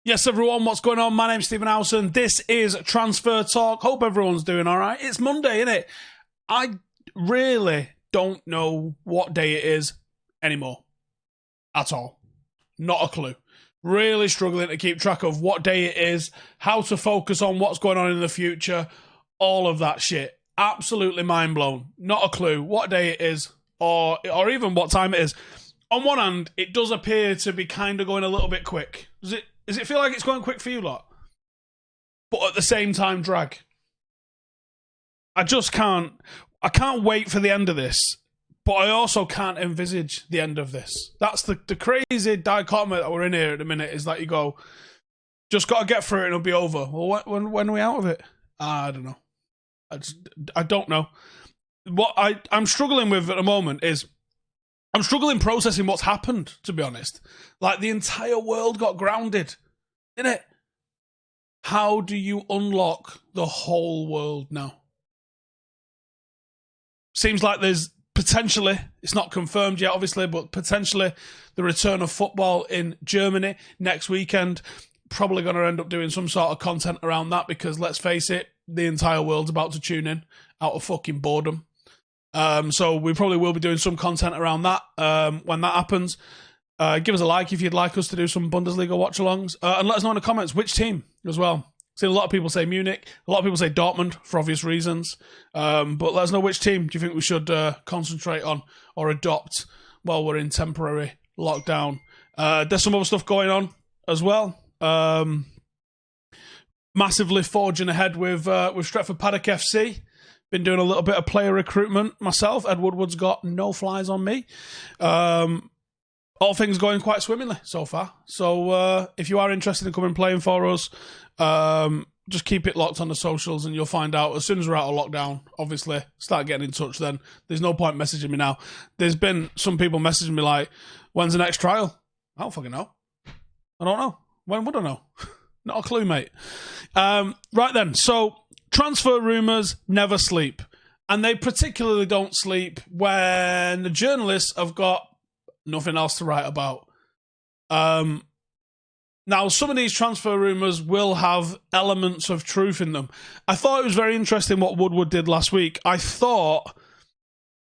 Yes, everyone, what's going on? My name's Stephen Howson. This is Transfer Talk. Hope everyone's doing all right. It's Monday, innit? I really don't know what day it is anymore. At all. Not a clue. Really struggling to keep track of what day it is, how to focus on what's going on in the future, all of that shit. Absolutely mind blown. Not a clue what day it is or even what time it is. On one hand, it does appear to be kind of going a little bit quick. Does it feel like it's going quick for you lot? But at the same time, drag. I can't wait for the end of this, but I also can't envisage the end of this. That's the crazy dichotomy that we're in here at the minute, is that you go, just got to get through it and it'll be over. Well, when are we out of it? I don't know. I don't know. What I'm struggling with at the moment is, I'm struggling processing what's happened, to be honest. Like, the entire world got grounded, innit? How do you unlock the whole world now? Seems like there's potentially, it's not confirmed yet, obviously, but potentially the return of football in Germany next weekend. Probably going to end up doing some sort of content around that because, let's face it, the entire world's about to tune in out of fucking boredom. So we probably will be doing some content around that when that happens. Give us a like if you'd like us to do some Bundesliga watch-alongs. And let us know in the comments which team as well. Seen a lot of people say Munich. A lot of people say Dortmund for obvious reasons. But let us know which team do you think we should concentrate on or adopt while we're in temporary lockdown. There's some other stuff going on as well. Massively forging ahead with Stretford Paddock FC. Been doing a little bit of player recruitment myself. Ed Woodward's got no flies on me. All things going quite swimmingly so far. So if you are interested in coming playing for us, just keep it locked on the socials and you'll find out as soon as we're out of lockdown. Obviously, start getting in touch then. There's no point messaging me now. There's been some people messaging me like, when's the next trial? I don't fucking know. I don't know. When would I know? Not a clue, mate. Right then, so transfer rumours never sleep. And they particularly don't sleep when the journalists have got nothing else to write about. Now, some of these transfer rumours will have elements of truth in them. I thought it was very interesting what Woodward did last week. I thought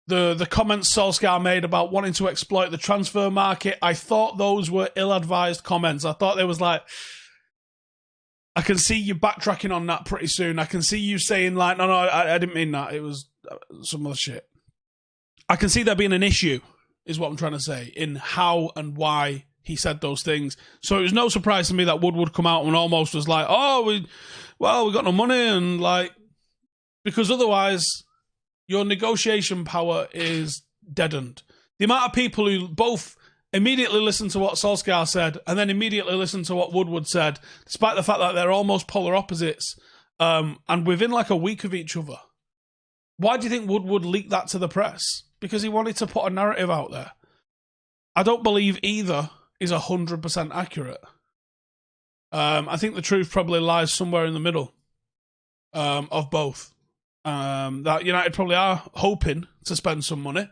the comments Solskjaer made about wanting to exploit the transfer market, I thought those were ill-advised comments. I thought there was like, I can see you backtracking on that pretty soon. I can see you saying like, no, I didn't mean that. It was some other shit. I can see there being an issue, is what I'm trying to say, in how and why he said those things. So it was no surprise to me that Woodward come out and almost was like, oh, we got no money, and like, because otherwise your negotiation power is deadened. The amount of people who both immediately listen to what Solskjaer said and then immediately listen to what Woodward said, despite the fact that they're almost polar opposites, and within like a week of each other. Why do you think Woodward leaked that to the press? Because he wanted to put a narrative out there. I don't believe either is 100% accurate. I think the truth probably lies somewhere in the middle of both. That United probably are hoping to spend some money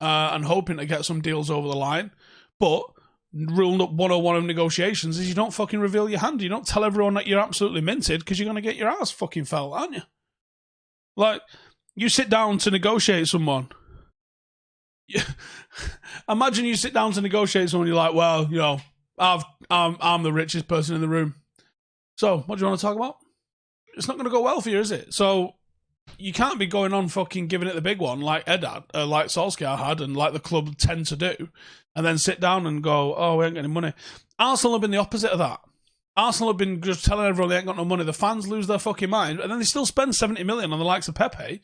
and hoping to get some deals over the line. But rule 101 of negotiations is you don't fucking reveal your hand. You don't tell everyone that you're absolutely minted because you're going to get your ass fucking felt, aren't you? Like, you sit down to negotiate someone. Imagine you sit down to negotiate someone, you're like, well, you know, I'm the richest person in the room. So, what do you want to talk about? It's not going to go well for you, is it? So, you can't be going on fucking giving it the big one like Ed had, like Solskjaer had, and like the club tend to do, and then sit down and go, oh, we ain't getting money. Arsenal have been the opposite of that. Arsenal have been just telling everyone they ain't got no money. The fans lose their fucking mind, and then they still spend 70 million on the likes of Pepe.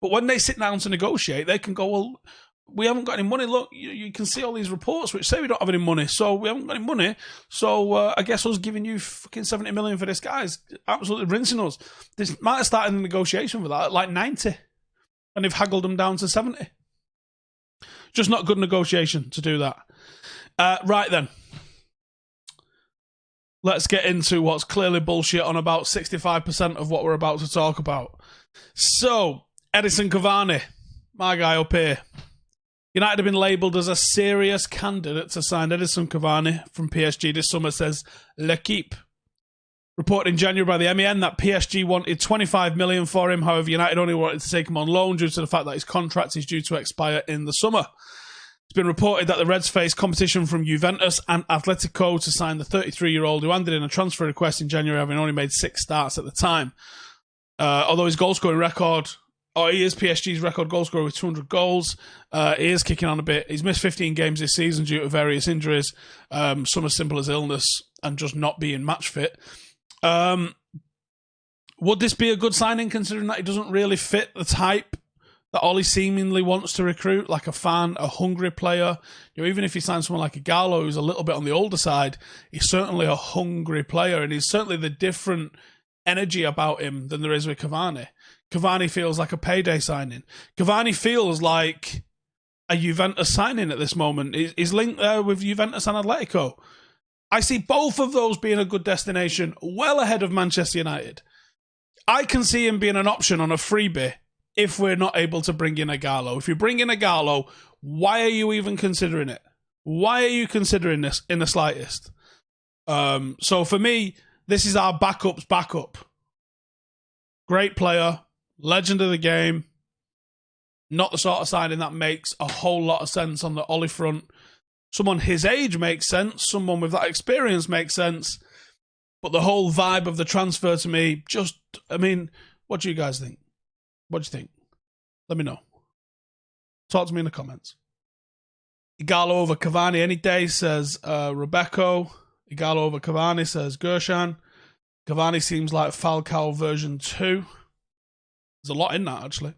But when they sit down to negotiate, they can go, well, we haven't got any money. Look, you can see all these reports which say we don't have any money, so we haven't got any money. So I guess us giving you fucking 70 million for this guy is absolutely rinsing us. This might have started the negotiation for that at like 90, and they've haggled them down to 70. Just not good negotiation to do that. Right then. Let's get into what's clearly bullshit on about 65% of what we're about to talk about. So, Edison Cavani, my guy up here. United have been labelled as a serious candidate to sign Edison Cavani from PSG this summer, says L'Equipe. Reported in January by the MEN that PSG wanted 25 million for him. However, United only wanted to take him on loan due to the fact that his contract is due to expire in the summer. It's been reported that the Reds face competition from Juventus and Atletico to sign the 33-year-old who handed in a transfer request in January, having only made 6 starts at the time. Although his goal-scoring record, he is PSG's record goal-scorer with 200 goals. He is kicking on a bit. He's missed 15 games this season due to various injuries, some as simple as illness and just not being match fit. Would this be a good signing, considering that he doesn't really fit the type that Ollie seemingly wants to recruit, like a fan, a hungry player? Even if he signs someone like a Gallo, who's a little bit on the older side, he's certainly a hungry player, and he's certainly the different energy about him than there is with Cavani. Cavani feels like a payday signing. Cavani feels like a Juventus signing at this moment. He's linked there with Juventus and Atletico. I see both of those being a good destination, well ahead of Manchester United. I can see him being an option on a freebie if we're not able to bring in a Gallo. If you bring in a Gallo, why are you even considering it? Why are you considering this in the slightest? So for me, this is our backup's backup. Great player, legend of the game. Not the sort of signing that makes a whole lot of sense on the Ollie front. Someone his age makes sense. Someone with that experience makes sense. But the whole vibe of the transfer to me, what do you guys think? What do you think? Let me know. Talk to me in the comments. Igalo over Cavani any day, says Rebecca. Igalo over Cavani, says Gershan. Cavani seems like Falcao version 2. There's a lot in that, actually.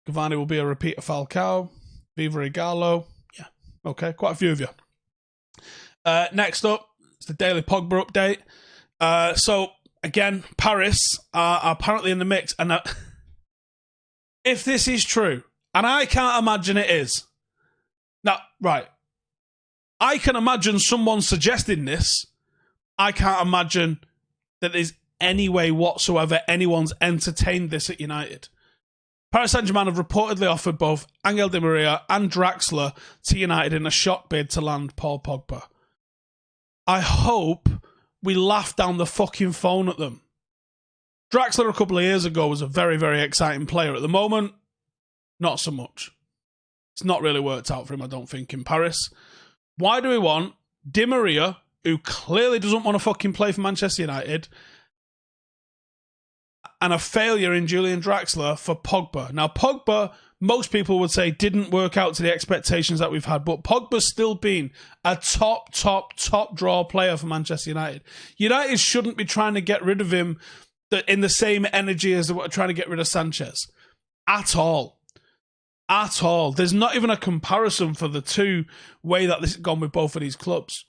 Cavani will be a repeat of Falcao. Viva Igalo. Yeah, okay, quite a few of you. Next up, it's the Daily Pogba update. So, again, Paris are apparently in the mix. And if this is true, and I can't imagine it is. Now, right. I can imagine someone suggesting this. I can't imagine that there's any way whatsoever anyone's entertained this at United. Paris Saint-Germain have reportedly offered both Angel Di Maria and Draxler to United in a shock bid to land Paul Pogba. I hope we laugh down the fucking phone at them. Draxler a couple of years ago was a very, very exciting player. At the moment, not so much. It's not really worked out for him, I don't think, in Paris. Why do we want Di Maria, who clearly doesn't want to fucking play for Manchester United, and a failure in Julian Draxler for Pogba? Now, Pogba, most people would say, didn't work out to the expectations that we've had, but Pogba's still been a top draw player for Manchester United. United shouldn't be trying to get rid of him in the same energy as they were trying to get rid of Sanchez. At all. At all. There's not even a comparison for the two way that this has gone with both of these clubs.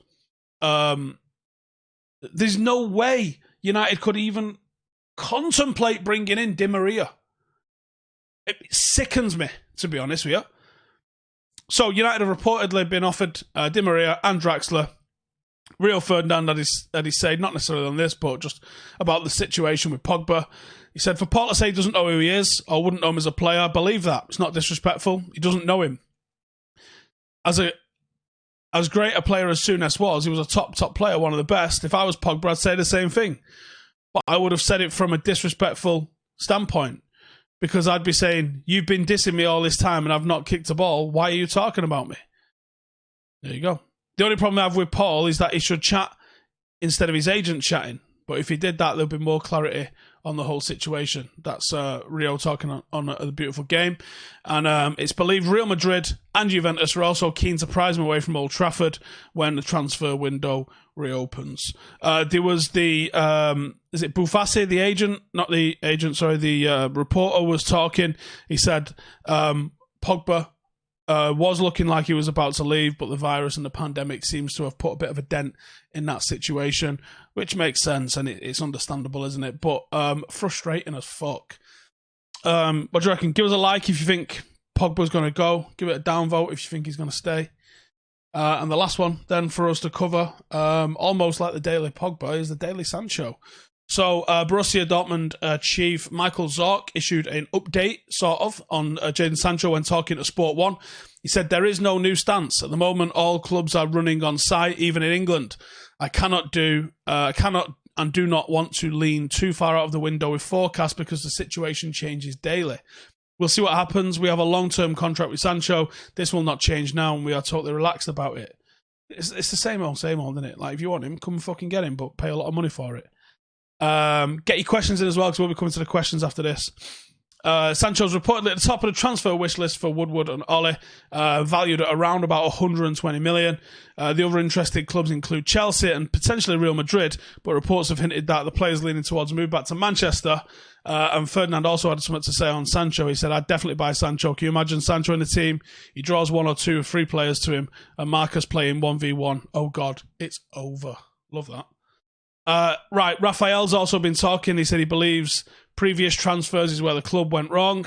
There's no way United could even contemplate bringing in Di Maria. It sickens me, to be honest with you. So United have reportedly been offered Di Maria and Draxler. Rio Ferdinand had he said, not necessarily on this, but just about the situation with Pogba. He said, for Paul to say he doesn't know who he is, or wouldn't know him as a player, I believe that. It's not disrespectful. He doesn't know him. As great a player as Souness was, he was a top player, one of the best. If I was Pogba, I'd say the same thing. But I would have said it from a disrespectful standpoint, because I'd be saying, you've been dissing me all this time and I've not kicked a ball. Why are you talking about me? There you go. The only problem I have with Paul is that he should chat instead of his agent chatting. But if he did that, there'll be more clarity on the whole situation. That's Rio talking on the beautiful game. And it's believed Real Madrid and Juventus are also keen to prize him away from Old Trafford when the transfer window reopens. There was the, is it Bufassi, the agent? Not the agent, sorry, the reporter was talking. He said Pogba was looking like he was about to leave, but the virus and the pandemic seems to have put a bit of a dent in that situation, which makes sense, and it's understandable, isn't it? But frustrating as fuck. What do you reckon? Give us a like if you think Pogba's going to go. Give it a downvote if you think he's going to stay. And the last one then for us to cover, almost like the Daily Pogba, is the Daily Sancho. So, Borussia Dortmund chief Michael Zorc issued an update, sort of, on Jadon Sancho when talking to Sport 1. He said, "There is no new stance. At the moment, all clubs are running on site, even in England. I cannot and do not want to lean too far out of the window with forecasts because the situation changes daily. We'll see what happens. We have a long-term contract with Sancho. This will not change now, and we are totally relaxed about it." It's the same old, isn't it? Like, if you want him, come and fucking get him, but pay a lot of money for it. Get your questions in as well, because we'll be coming to the questions after this. Sancho's reportedly at the top of the transfer wish list for Woodward and Ole, valued at around about 120 million. The other interested clubs include Chelsea and potentially Real Madrid, but reports have hinted that the player's leaning towards a move back to Manchester. And Ferdinand also had something to say on Sancho. He said, "I'd definitely buy Sancho. Can you imagine Sancho in the team? He draws one or two or three players to him, and Marcus playing 1v1. Oh God, it's over." Love that. Right, Raphael's also been talking. He said he believes previous transfers is where the club went wrong.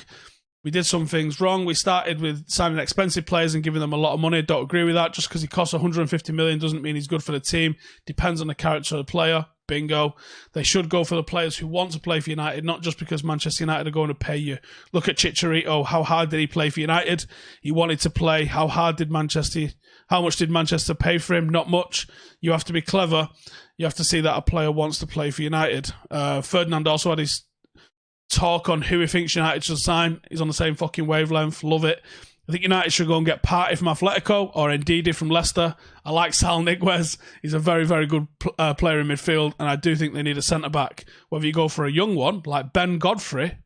We did some things wrong. We started with signing expensive players and giving them a lot of money. Don't agree with that. Just because he costs 150 million doesn't mean he's good for the team. Depends on the character of the player. Bingo. They should go for the players who want to play for United, not just because Manchester United are going to pay you. Look at Chicharito. How hard did he play for United? He wanted to play. How much did Manchester pay for him? Not much. You have to be clever. You have to see that a player wants to play for United. Ferdinand also had his talk on who he thinks United should sign. He's on the same fucking wavelength. Love it. I think United should go and get Partey from Atletico or Ndidi from Leicester. I like Sal Niguez. He's a very, very good player in midfield, and I do think they need a centre-back. Whether you go for a young one, like Ben Godfrey,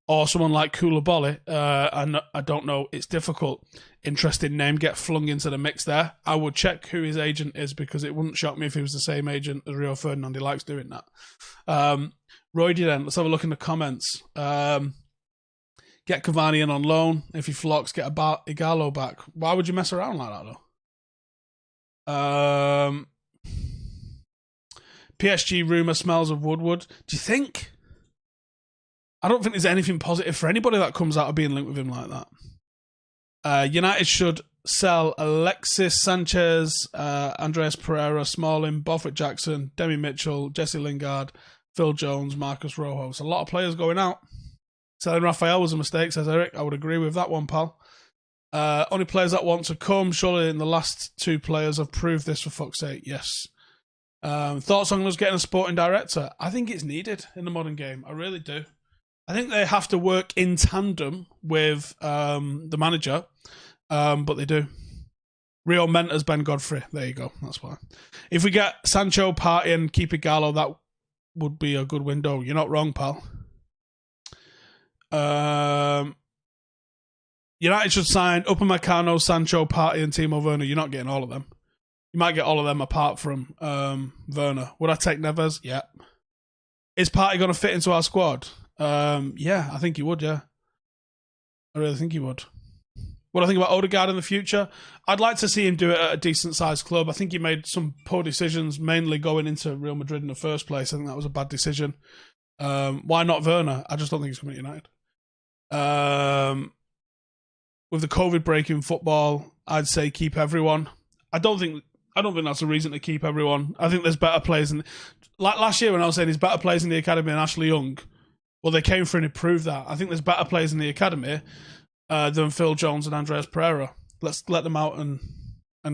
or someone like Koulibaly, I don't know. It's difficult. Interesting name, get flung into the mix there. I would check who his agent is, because it wouldn't shock me if he was the same agent as Rio Ferdinand. He likes doing that. Roydy then, let's have a look in the comments. Get Cavani in on loan. If he flocks, get Igalo back. Why would you mess around like that, though? PSG rumour smells of Woodward. Do you think? I don't think there's anything positive for anybody that comes out of being linked with him like that. United should sell Alexis Sanchez, Andreas Pereira, Smalling, Boffett Jackson, Demi Mitchell, Jesse Lingard, Phil Jones, Marcus Rojo. It's a lot of players going out. Selling Raphael was a mistake, says Eric. I would agree with that one, pal. Only players that want to come. Surely in the last two players have proved this, for fuck's sake. Yes. Thoughts on us getting a sporting director? I think it's needed in the modern game. I really do. I think they have to work in tandem with the manager, but they do. Rio Mentor's Ben Godfrey. There you go. That's why. If we get Sancho, Partey, and keep Igalo, that would be a good window. You're not wrong, pal. United should sign Upamecano, Sancho, Partey, and Timo Werner. You're not getting all of them. You might get all of them apart from Werner. Would I take Neves? Yeah. Is Partey going to fit into our squad? Yeah, I think he would, yeah. I really think he would. What I think about Odegaard in the future? I'd like to see him do it at a decent-sized club. I think he made some poor decisions, mainly going into Real Madrid in the first place. I think that was a bad decision. Why not Werner? I just don't think he's coming to United. With the COVID break in football, I'd say keep everyone. I don't think that's a reason to keep everyone. I think there's better players like last year when I was saying there's better players in the academy than Ashley Young. Well, they came through and proved that. I think there's better players in the academy than Phil Jones and Andreas Pereira. Let's let them out and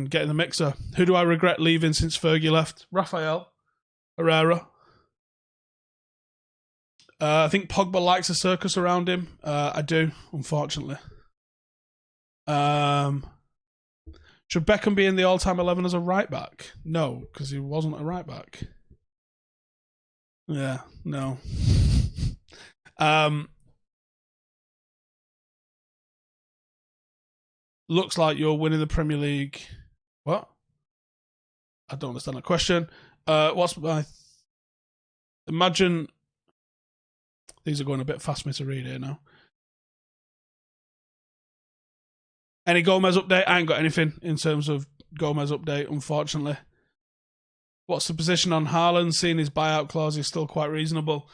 get in the mixer. Who do I regret leaving since Fergie left? Raphael, Herrera. I think Pogba likes a circus around him. I do, unfortunately. Should Beckham be in the all-time 11 as a right-back? No, because he wasn't a right-back. Yeah, no. Looks like you're winning the Premier League. What? I don't understand that question. What's my... Imagine... These are going a bit fast for me to read here now. Any Gomez update? I ain't got anything in terms of Gomez update, unfortunately. What's the position on Haaland? Seeing his buyout clause is still quite reasonable.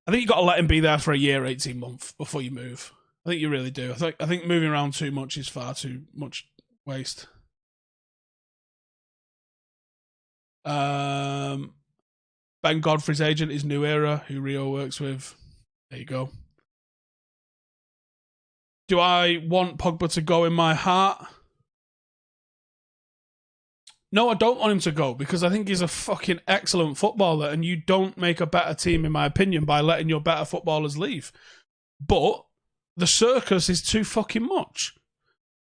I think you've got to let him be there for a year, 18 months before you move. I think you really do. I think moving around too much is far too much waste. Ben Godfrey's agent is New Era, who Rio works with. There you go. Do I want Pogba to go in my heart? No, I don't want him to go because I think he's a fucking excellent footballer, and you don't make a better team, in my opinion, by letting your better footballers leave. But the circus is too fucking much.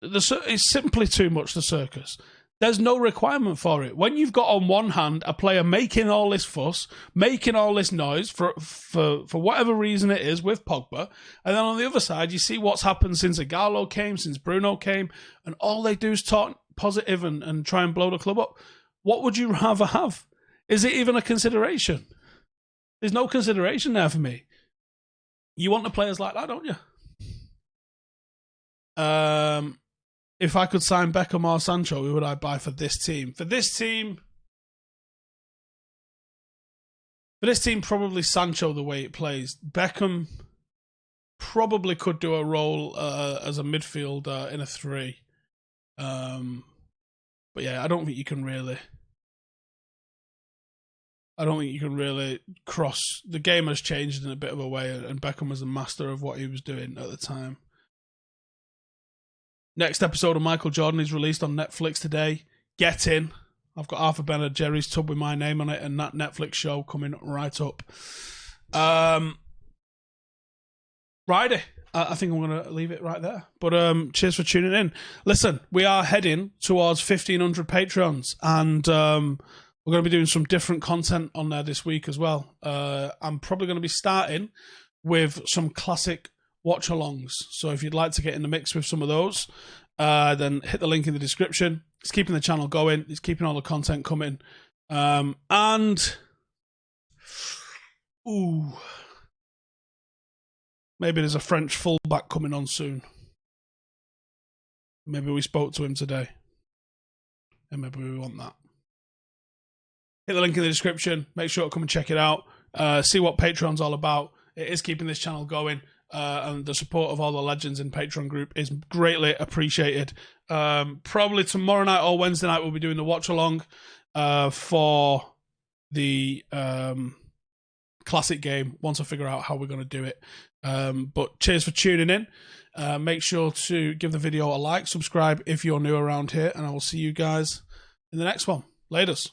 It's simply too much, the circus. There's no requirement for it. When you've got on one hand a player making all this fuss, making all this noise for whatever reason it is with Pogba, and then on the other side you see what's happened since Ighalo came, since Bruno came, and all they do is talk positive and try and blow the club up. What would you rather have? Is it even a consideration? There's no consideration there for me. You want the players like that, don't you? If I could sign Beckham or Sancho, who would I buy for this team? For this team, probably Sancho, the way it plays. Beckham probably could do a role as a midfielder in a 3. But yeah, I don't think you can really cross. The game has changed in a bit of a way, and Beckham was the master of what he was doing at the time. Next episode of Michael Jordan is released on Netflix today. Get in. I've got Arthur Bennett, Jerry's Tub with my name on it, and that Netflix show coming right up. Friday. I think I'm going to leave it right there. But cheers for tuning in. Listen, we are heading towards 1,500 Patreons, and we're going to be doing some different content on there this week as well. I'm probably going to be starting with some classic watch-alongs. So if you'd like to get in the mix with some of those, then hit the link in the description. It's keeping the channel going. It's keeping all the content coming. Maybe there's a French fullback coming on soon. Maybe we spoke to him today. And maybe we want that. Hit the link in the description. Make sure to come and check it out. See what Patreon's all about. It is keeping this channel going. And the support of all the legends in Patreon group is greatly appreciated. Probably tomorrow night or Wednesday night we'll be doing the watch along for the classic game once I figure out how we're going to do it. But cheers for tuning in. Make sure to give the video a like, subscribe if you're new around here, and I will see you guys in the next one. Laters.